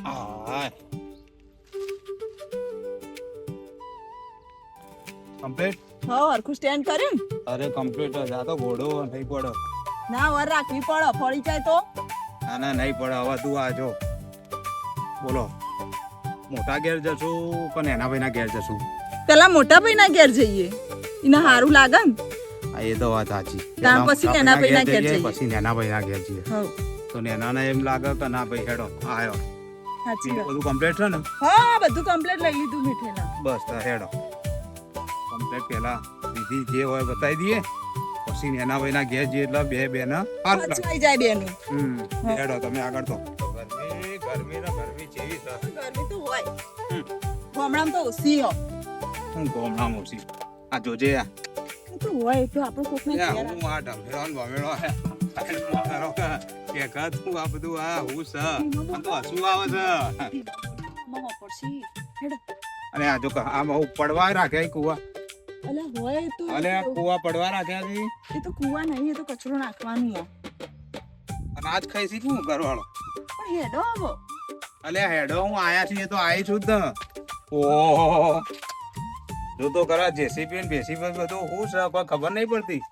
હા કમ્પ્લીટ. હા હરખું સ્ટેન્ડ કર્યું અરે કમ્પ્લીટ જ. આ તો ઘોડો નહીં પડે. ના વર રાખવી પડે ફળી જાય તો. ના ના નહીં પડે. હવે તું આ જો બોલો મોટા ઘેર જશું કે નાના ભાઈના ઘેર જશું? પેલા મોટા ભાઈના ઘેર જઈએ એને સારું લાગે ને. હા એ તો વાત સાચી. ત્યાર પછી નાના ભાઈના ઘેર જઈએ. પછી નાના ભાઈના ઘેર જઈએ. હા તો નાનાને એમ લાગે કે ના ભાઈ હેડો આયો. સાચી વાત. બધું કમ્પ્લીટ છે ને? હા બધું કમ્પ્લીટ લઈ લીધું મીઠેલા. બસ તો હેડો કમ્પ્લીટ. પેલા વિધિ જે હોય બતાવી દઈએ પછી નાના ભાઈના ઘેર જઈએ એટલે બે બેના સારું લાગે. પચવાઈ જાય બેનું. હેડો તમે આગળ. તો ગરમી ગરમી ને ગરમી જેવી છે. ગરમી તો હોય ગામડામાં તો ઓછી હો. હું ગોમડામાં ઓછી. આ જોજે આ તો હોય તો આપણો કોકને ઘેર હું આ ઢમેડો ને બમેડો કે તું આ બધું આ હું છે આ તો હસવું આવે છે. મહો પડશે હેડો. અને આ જો આમાં પડવા રાખ્યા કુવા. અલા હોય તો અલે આ કુવા પડવા રાખ્યા છે. એ તો કુવા નહીં એ તો કચરો નાખવાનું હો. અનાજ ખાઈ શી શું કરવાળો? પણ હેડો આવો. અલે હેડો હું આયા છું. એ તો આવી છું જ ને. ઓહો જો તો ખરા જેસીબી ને બેસીબી બધું હું છે કોઈ ખબર નહીં પડતી.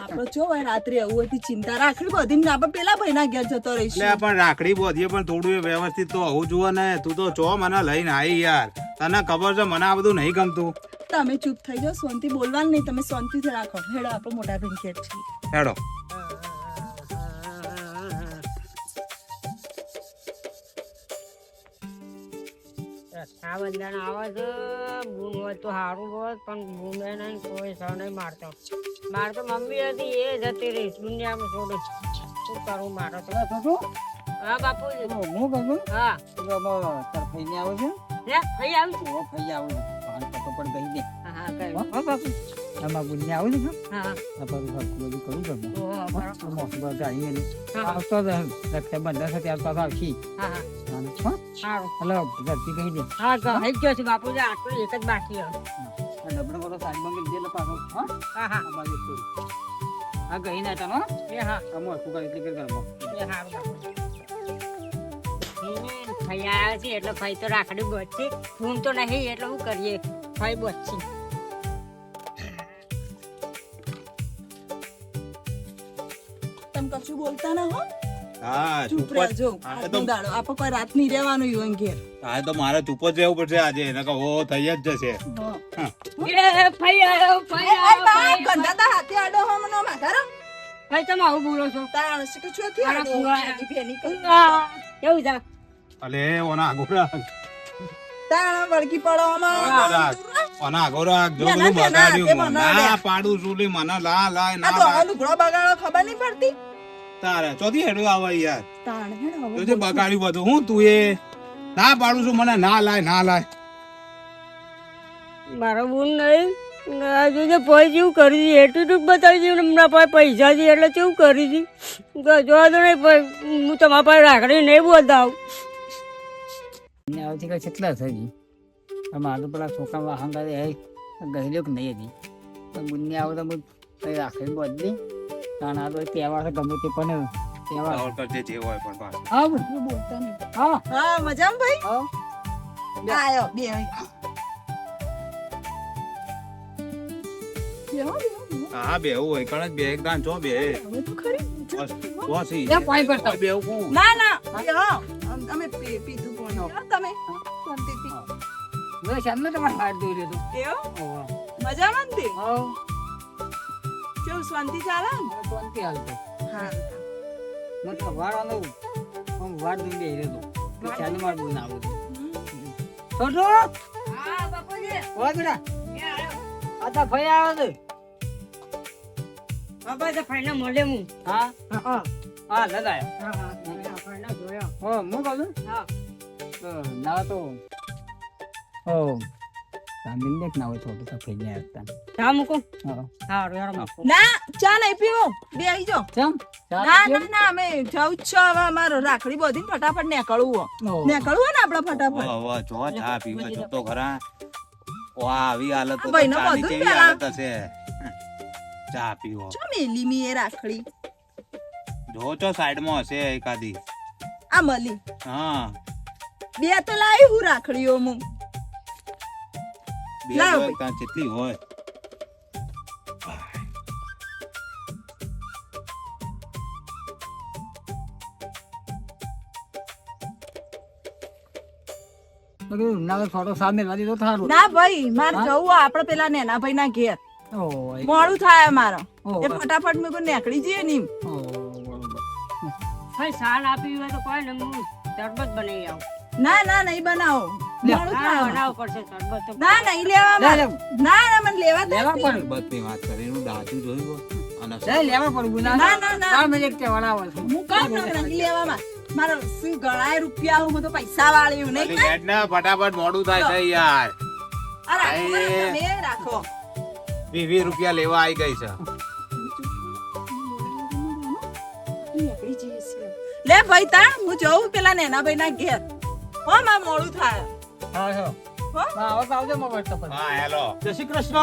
આપડે જો હોય રાત્રે આવું હોય ચિંતા રાખડી બધી ને આપણે પેલા ભાઈના ઘેર જતો રહીશું. એટલે પણ રાખડી બોધીએ પણ થોડું એ વ્યવસ્થિત તો હોવું જોઈએ ને. તું તો ચો મને લઈને આવી યાર. તને ખબર છે મને આ બધું નહીં ગમતું. તમે ચૂપ થઈ જાઓ શાંતિ બોલવાનું નહીં. તમે શાંતિથી રાખો. હેડો આપણે મોટા ભાઈ ઘેર છીએ. હેડો. રક્ષાબંધન આવે છે બૂન હોય તો સારું હોત પણ બૂને નહીં કોઈ સહ નહીં મારતો. મારે તો મમ્મી હતી એ જતી રહી દુનિયામાં છોડી. શું કરું મારે તો. હા બાપુજી. હું કહું હા તાર ફઈને આવે છે હે ફઈ આવી છું. ઓ ફઈ આવે છે પાન પતો પણ દઈ દે હા હા કઈ હો બાપુ આમાં ગુન્યા આવે છે હા આ બધું બધું કરું કરું ઓહો, બરાબર. મોસ ગાડી મેલી હા આવતો જ રક્ષાબંધન છે ત્યાર પાછો આવશી હા હા હો સારું હલો ઘરથી કહી દે હા તો થઈ ગયો છે બાપુજી. આટલું એક જ બાકી હવે. ડબડો બધો સાઈડમાં મેલી દે એટલે પાછો હા હા હા આ બાજુ છોડી આ ગઈ ના તનો એ હા આ મોસ કુકા એટલે કે ઘરમાં એ સારું બાપુજી. ફઈ આવ્યા છે એટલે ફઈ તો રાખડી બચી. ફોન તો નહીં એટલે શું કરીએ ફઈ બચી. તમે કશું બોલતા ના હો. હા ચૂપ ચૂપ જ. રહેજો. હા, આજનો તો દાડો આપણે કોઈ રાત નહીં રહેવાનું યુવન ઘેર. હા તો મારે ચૂપ જ રહેવું પડશે આજે. એને કહો થઈ જ જશે. હા. હા. એ ફઈ આવ્યો ફઈ આવ્યો ફઈ ગંધાતા હાથે આડો હમનો માધારો. ફઈ તમે આવું બોલો છો. તાણ છે કે ચોથી મારા આડો. ફુવા. આની બેની કરી. આ, કેવું છે અલે ઓના આગો રાખ. તાણ વળગી પડો આમાં. ઓના આગો રાખ. જો ના, બધું ના, ના, તે બગાડ્યું. બનાવ્યા. ના પાડું છું લે મને લા લાય આ ના તો લાય. લુગડો બગાડો ખબર નહીં પડતી. તારે ચોથી હેડું આવે યાર. તાણ હેડો હવે જોજે બગાડ્યું બધું. હું તું એ ના પાડું છું મને ના લાય ના લાય. મારો બોલ નહીં જોજે ભાઈ જેવું કરી દી એટીટ્યુડ બતાવી દી હમણાં પાસે પૈસા દી એટલે કેવું કરી દી જોવા દો નહીં ભાઈ હું તમારા પાસે રાખડી નહીં બોલતાવું. ને આવતી કઈ કેટલા થઈ મારું પેલા છોકરા વાહન કરે ગયેલો કે નહીં હતી તો ગુન્યા આવે તો કઈ રાખડી બદલી કારણ આ તો તહેવાર છે ગમે તે પણ તહેવાર આવડ કરજે જે હોય પણ પાછું. હા બધું બોલતા નહીં હા હા મજામાં ભાઈ. હા આયો બે બેહો, બેહો, બેહો. હા બેવું હોય કણ જ બે એક દાન છો બે હવે તો ખરી. બોસી ત્યાં પાણી ભરતા. બેવું કોણ? ના ના બેહો. અમે પીધું પાણી. હા, તમે શાંતિથી. બસ એમને તમારે હાથ દોરી લીધું બેહો. મજામાં ને તે? હા કેવું શાંતિ ચાલે ને? શાંતિ હાલતો હા મને તો વાળવાનું હું વાર દઈ દે રહ્યો તો ચાલે માર બોલ ના આવું છોટો હા બાપુજી ઓય બેટા એ આવ્યો. આ તો ભાઈ આવે છે બાપા તો ફાઈના મળે હું. હા હા હા લગાયો હા હા ફાઈના જોયો. હો હું કહું હા ના તો હો તામિલ દેખ ના હોય છોટું તો ભાઈ ને આવતા હા મૂકો. હા હા યાર મૂકો. ના ચા નહીં પીવો બે આવી જાઓ. ચમ ના ના ના અમે જાઉં જ છો હવે અમારો રાખડી બોધીને ફટાફટ નીકળવું નીકળવું ને આપડે ફટાફટ. હવે જો ચા પીવા છો તો ખરા. વાહ આવી હાલત તો ભાઈનો ચાની બધું કેવી પેલા. હાલત હશે. ચા પીવો ચો મેલી મી એ રાખડી જો ચો સાઈડ માં હશે એકાદી. આ મળી હા બે તો લાવી હું રાખડીઓ હું બે લાવ હોય ત્યાં કેટલી હોય મેં કીધું ના ફોટો સામે લાવી તો સારું. ના ભાઈ મારે જવું આપણે પેલા નેના ભાઈ ના ઘેર ઓય, મોડું થાય મારો ઓહ. એ ફટાફટ મેં કોઈ નીકળી જઈએ ને ઓહ, બરોબર. ભાઈ સાલ આપી હોય તો કોઈ ને હું શરબત બનાવી આવું. ના ના નહીં બનાવો લે. મોડું ના, થાય બનાવવું પડશે શરબત તો. ના નહીં લેવા લે, મારે. લે. ના ના મને લેવા જ લેવા નથી. પડે. બધી વાત કરી એનું દાદુ જોયું અને લેવા પડે ગુના. ના, ના, ના. તાર મેં એક તહેવાર આવે છે. હું કામ ના નહીં લેવામાં મારો શું ગળાય રૂપિયા આવું બધું પૈસા વાળી નહીં ખાલી હેડ ને ફટાફટ મોડું થાય છે યાર આ રાખો ને આય. તમે રાખો 20 રૂપિયા લેવા આવી ગઈ છે લે ભાઈ તા હું જઉં પેલા નેના ભાઈ ના ઘેર હો માં મોડું થાય હા, હા. હો હા, હવે તો આવજો મારા WhatsApp પર. હા હેલો જય શ્રી કૃષ્ણ.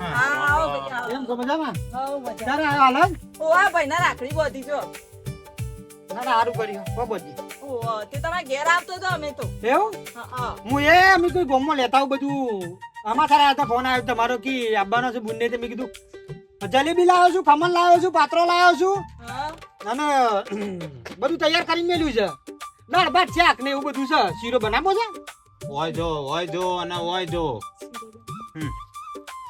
હા આવો ભાઈ આવો. કેમ છો મજામાં? આવો મજા ક્યારે આવ્યા હાલ? ઓ આ ભાઈ ના રાખડી બોધી જો ના, ના, હારું કર્યું. બાબોજી. ઓ તે તમારા ઘેર આવતો તો અમે તો એવું? હા હા હું અમે કોઈ ગામમાં લેતા આવું બધું આમાં તારા હતા ફોન આવ્યો તમારો કે આવવાનો છે બુનને તે મેં કીધું જલેબી લાવ્યો છું, ખમણ લાવ્યો છું, પાત્રો લાવ્યો છું હા અને બધું તૈયાર કરીને મેલ્યું છે. દાળ ભાત શાક ને એવું બધું છે. શીરો બનાવો છે? હોય જો અને હોય જો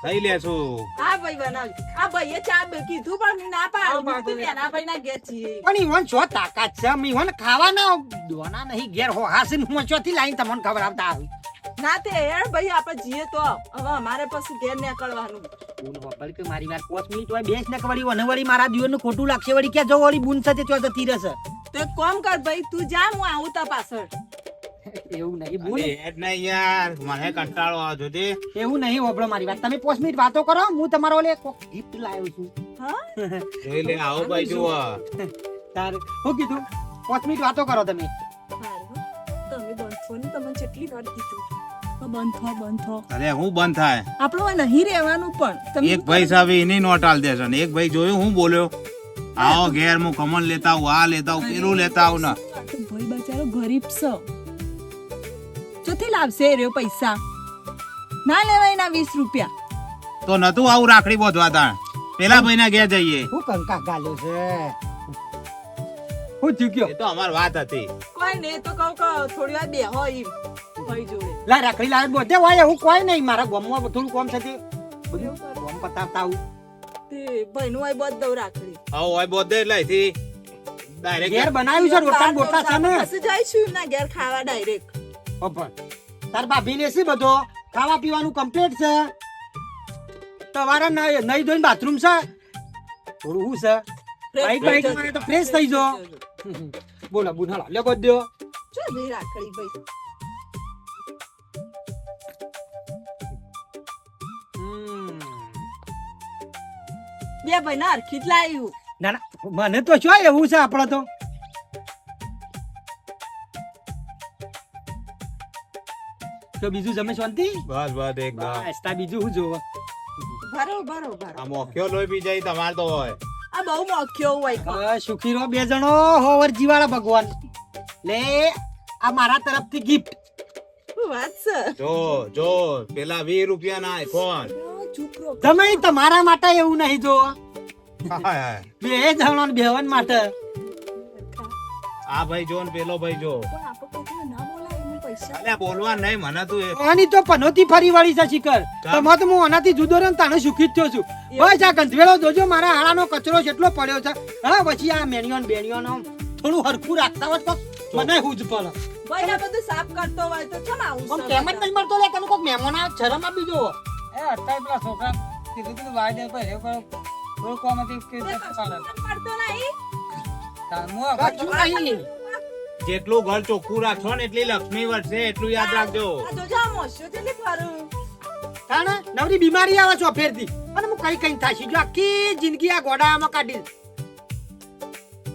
લઈ લેશું હા ભાઈ બનાવી આ ભાઈએ ચા કીધું પણ ના પાડ્યું તું નેના ભાઈ ના ઘેર છીએ પણ ઈવન છો તાકાત છે ઈવન ખાવાના દોના નહીં ઘેર હો હાસીન હું ચોથી લાઈન તમને ખબર આવતા આવી ના તે યાર ભાઈ આપણે જીએ તો હવે અમારે પછી ઘેર નીકળવાનું બુન હોપલ કે મારી વાત 5 મિનિટ હોય બેસ ને વળી વને વળી મારા દીવનું ખોટું લાગશે વળી ક્યાં જો વળી બુન સાથે તો જતી રહેશે તો એક કામ કર ભાઈ તું જા હું આવું તા પાછળ એવું નહીં બુન અરે હેડ ને યાર મને કંટાળો આવે છે તે એવું નહીં હોબળો મારી વાત તમે 5 મિનિટ વાતો કરો હું તમારો ઓલે ગિફ્ટ લાવ્યો છું હા જોઈ લે આવો ભાઈ જુઓ તાર હું કીધું 5 મિનિટ વાતો કરો તમે હારું. તમે બંધો ને તમને કેટલી વાર કીધું તો બંધો અરે હું બંધ થાય આપણું આ નહીં રહેવાનું પણ તમે એક ભાઈ સાહેબ એની નોટ આલ દેશે ને એક ભાઈ જોયું હું બોલ્યો આવો ઘેર હું ખમણ લેતા આવું આ લેતા આવું પેલું લેતા આવું ને તો ભાઈ બચારો ગરીબ છે ચોથી લાવશે એ રહ્યો પૈસા ના લેવાય ના 20 રૂપિયા તો નતું આવું રાખડી બોધવા તા પેલા ભાઈ ના ઘેર જઈએ હું કંકા ગાલ્યો છે હું ચૂક્યો એ તો અમાર વાત હતી કોઈ નહીં તો કહું કે થોડી વાર બેહો ઈ ભાઈ જોડે લા રાખડી લાવે બધે હોય એવું કોઈ નહીં મારા ગામમાં થોડું કોમ છે તે બધું કોમ પતાવતા આવું તે ભાઈ નું આઈ બધ દઉં રાખડી આવો હોય બોધે એટલે અહીંથી ઘેર ડાયરેક્ટ બનાવ્યું છે રોટલા ને બોટલા છે ને પછી જઈશું એમના ઘેર ખાવા ડાયરેક્ટ પણ તાર ભાભી ને શું બધો ખાવા પીવાનું કમ્પ્લીટ છે તમારા નહીં ધોઈને બાથરૂમ છે થોડું શું છે બાઈક બાઈક મારે તો ફ્રેશ થઈ જો બોલો બુનાળા લે બધો ચો ભાઈ રાખડી ભાઈ બે ભાઈ ના હરખી જ લાવ્યું ના ના મને તો શું એવું છે આપડે તો તો બીજું જમે શાંતિ બસ બસ એકદમ બસ તા બીજું શું જોવા બરોબર આ મોખ્યો લોહી પી જાય તમાર તો હોય આ બહુ મોખ્યો હોય કો. બસ સુખી રહો બે જણો હોવર જીવાળા ભગવાન લે આ મારા તરફથી ગિફ્ટ શું વાત છે જો પેલા 20 રૂપિયા ના આઈફોન ચૂપ રહો. તમે તમારા માટે એવું નહીં જો હાય હાય. બે જણો બેહન માટે આ ભાઈ જો ને પેલો ભાઈ જો પણ આપણે કોઈને ના બોલાય એમને પૈસા અલ્યા બોલવા નહીં મને તું આની તો પનોતી ફરી વાળી છે શિખર તમાર તો હું આનાથી જુદો રહ્યો ને તાણે સુખી જ થયો છું બસ આ ગંધવેળો જોજો મારા હાડાનો કચરો જેટલો પડ્યો છે હા પછી આ મેણિયો ને બેણિયો નો થોડું હરખું રાખતા હોત તો મને હું જ પડે ભાઈ આ બધું સાફ કરતો હોય તો કેમ આવું પણ કેમ જ નહીં મળતો લે કનું કોક મહેમાન આવે શરમ આપી જો એ અત્યારે પેલા છોકરા કીધું તું વાય દે પર એ થોડું કોમ હતી કે પડતો નહીં કશું નહીં જેટલું ઘર ચોખ્ખું રાખશો ને એટલી લક્ષ્મી વધશે એટલું યાદ રાખજો આ જો જા મોસ્યો તેલી ફરું તાણે નવરી બીમારી આવે છો ફેરથી અને હું કઈ કઈ થાશી જો આખી જિંદગી આ ગોડામાં કાઢી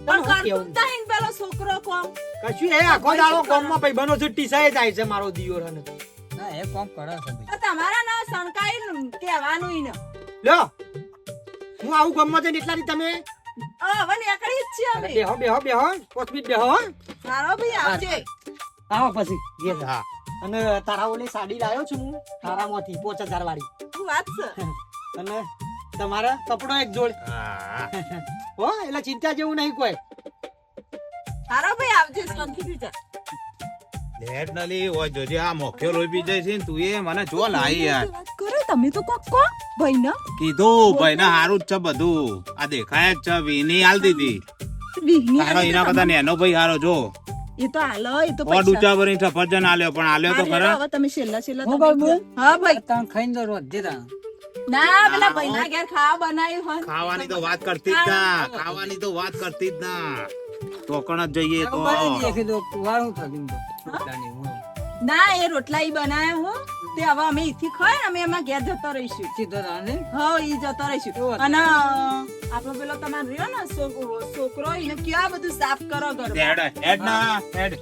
પણ કરતું તાઈન પેલો છોકરો કોમ કશું એ આખો દાડો ગામમાં ભાઈબંધો છે ટીસાએ જાય છે મારો દિયોર અને ના એ કોમ કરે છે ભાઈ તો તમારા ના સણકાઈ કહેવાનું ઈ ને લ્યો હું આવું ગામમાં જઈને એટલાથી તમે હવે નીકળી જ છીએ અમે બેહો બેહો બેહો 5 મિનિટ બેહો સારો ભાઈ આવજે આવો પછી ઘેર. હા અને તારા ઓલી સાડી લાવ્યો છું હું તારામાંથી 5000 વાળી. શું વાત છે અને તમારા કપડો એક જોડ. હા હો એટલે ચિંતા જેવું નહીં કોઈ. તારો ભાઈ આવજે શાંતિથી જા. ડેફિનેટલી હોય જોજે આ મોખ્યો લોહી પી જાય છે ને તું એ મને જો લાવી યાર વાત કરો તમે તો કોક કો ભાઈ ને કીધું ભાઈ ના હારું જ છે બધું આ દેખાય જ છે વીની હાલ દીધી તારો એના કરતા નેનો ભાઈ હારો જો એ તો હાલો એ તો ઓ પૈસા ડૂચા ભરી સફરજન આલ્યો પણ આલ્યો તો હા, ખરા હવે તમે છેલ્લા હું બાબુ? હા ભાઈ તમે ખાઈને તો રોજ દેતા. ના પેલા ભાઈ ના ઘેર ખાવા બનાવ્યું હોય ખાવાની તો વાત કરતી જ ના ખાવાની તો વાત કરતી જ ના ટોકણ જ જઈએ તો બરાબર છે, કીધું વાળું થતું તો. પોતાની હું. ના એ રોટલા ઈ બનાવ્યા હો તે હવે અમે ઈથી ખાય ને અમે એમાં ઘેર જતો રહીશું સીધો રાને. હા ઈ જતો રહીશું અને આપણો પેલો તમારો રહ્યો ને છોકરો એને ક્યાં બધું સાફ કરો ઘરમાં હેડ ના હેડ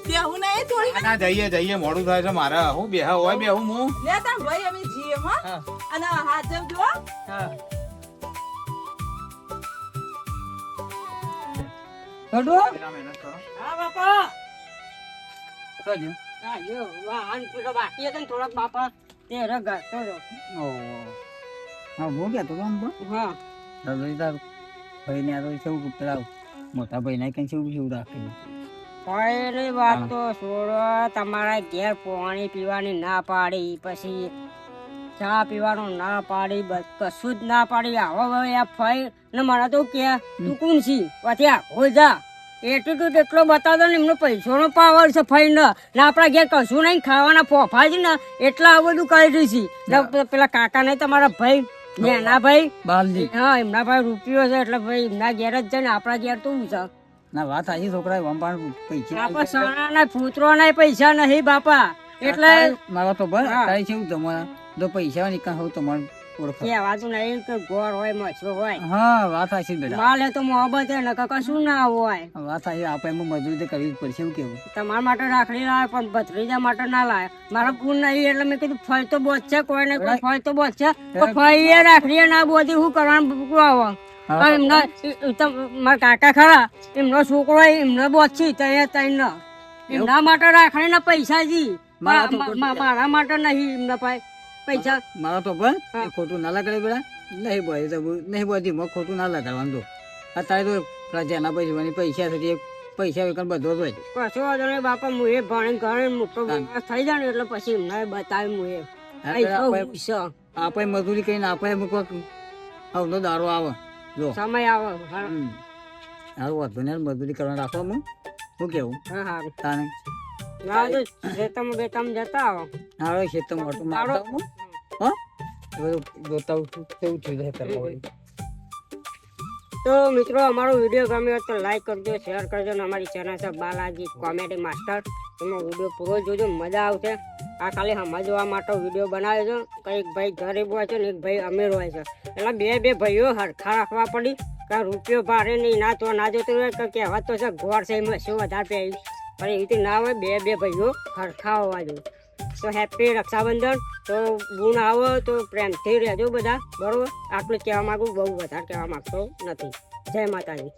બેહું નહીં થોડી ના જઈએ મોડું થાય છે મારે હું બેહ હોય બેહું હું લેતા ભાઈ અમે જીએ હો હા. અને હાજર જો હા. છોટુ? હા બાપા કરજો. હા જો વાહન પેલો બાકી હતો ને થોડોક બાપા તે રગાતો રહ્યો. ઓહો. હા હું કહેતો હતો આમ તો. હા રજોઈ તારું ભાઈને આ તો કેવું પેલા મોટા ભાઈને કઈ કેવું રાખેલું. પહેલી વાત તો છોડો તમારા ઘેર પાણી પીવાની ના પાડી પછી ચા પીવાનું ના પાડી કશું જ ના પાડી આવો હવે આ ફઈ ને મને તો કે તું કોણ છી પછી આવો જા એટીટ્યુડ એટલો બતાવતો ને એમનો પૈસાનો પાવર છે ફઈ ને આપણા ઘેર કશું નહીં ખાવાના ફોફા છે ને એટલા આ બધું કરી રહી છે ને પેલા કાકા નહીં તમારા ભાઈ નેના ભાઈ બાલજી. હા એમના ભાઈ રૂપિયો છે એટલે ભાઈ એમના ઘેર જ છે ને આપણા ઘેર તો શું છે ના વાત આજી છોકરા વંપાણ પૈસા બાપા સોનાના ફૂતરોના પૈસા નહીં બાપા એટલે મારો તો બસ હા. તારી કેવું તમારા જો પૈસા નીકળ હોવ તમારે ઓળખ. કહેવાતું નહીં કે ગોળ હોય મચ્છરો હોય હા વાત આશી બેટા. માલ એ તો મોહબ્બત હે ને કશું ના હોય વાત આશી આપણે એમાં મજૂરી તો કરવી જ પડશે એવું કેવું. તમારા માટે રાખડી લાવે પણ ભત્રીજા માટે ના લાવે મારા પૂન નહીં એટલે મેં કીધું ફળ તો બોધ છે કોઈ ને કોઈ ફળ તો બોધ છે પણ ફળ એ રાખડી ના બોધી શું કરવાનું ભૂકું આવો હા. એમના મારા કાકા ખરા એમનો છોકરો એમને બોધ છે તૈયાર એમના માટે રાખડી ના પૈસા જી મારા તો ખોટું મારા માટે નહીં એમના પાસે પૈસા મારો તો બસ હા. એ ખોટું ના લગાડે બેટા નહીં બોય તો નહીં બોધી માં ખોટું ના લગાડવાનું તો અત્યારે તો પ્રજાના પૈસા છે તે પૈસા વગર બધો જ હોય. કશો વાંધો નહીં બાપા હું એ ભણી ઘરે મોટો માણસ થઈ જાય ને એટલે પછી એમને બતાવી હું એ આપણે મજૂરી કરીને આપણે કોઈક હવનો દારો આવે જો સમય આવે સારું વાંધો નહીં મજૂરી કરવા રાખો હું શું કેવું હા તાને ખેતરમાં બેતામાં જતા આવો હારો છે તો મોટું મારતા હું હા એ બધું જોતા હું કેવું થયું છે કરવા તો મિત્રો અમારો વિડીયો ગમ્યો હોય તો લાઈક કરજો શેર કરજો અને અમારી ચેનલ છે બાલાજી કોમેડી માસ્ટર એમાં વિડીયો પૂરો જોજો મજા આવશે આ ખાલી સમજવા માટે વિડીયો બનાવ્યો છે કંઈક ભાઈ ગરીબ હોય છે ને એક ભાઈ અમીર હોય છે એટલે બે ભાઈઓ હરખા રાખવા પડી કે રૂપિયો ભારે નહીં ના તો ના જોતું હોય કે કહેવત તો છે ગોળ છે એમાં શું વધારે પહેરી પણ એવી રીતે ના હોય બે ભાઈઓ હરખા હોવા જોઈએ તો હેપી રક્ષાબંધન તો ગુણ આવો તો પ્રેમથી રહેજો બધા બરોબર આટલું જ કહેવા માંગુ બહુ વધારે કહેવા માંગતો નથી જય માતાજી.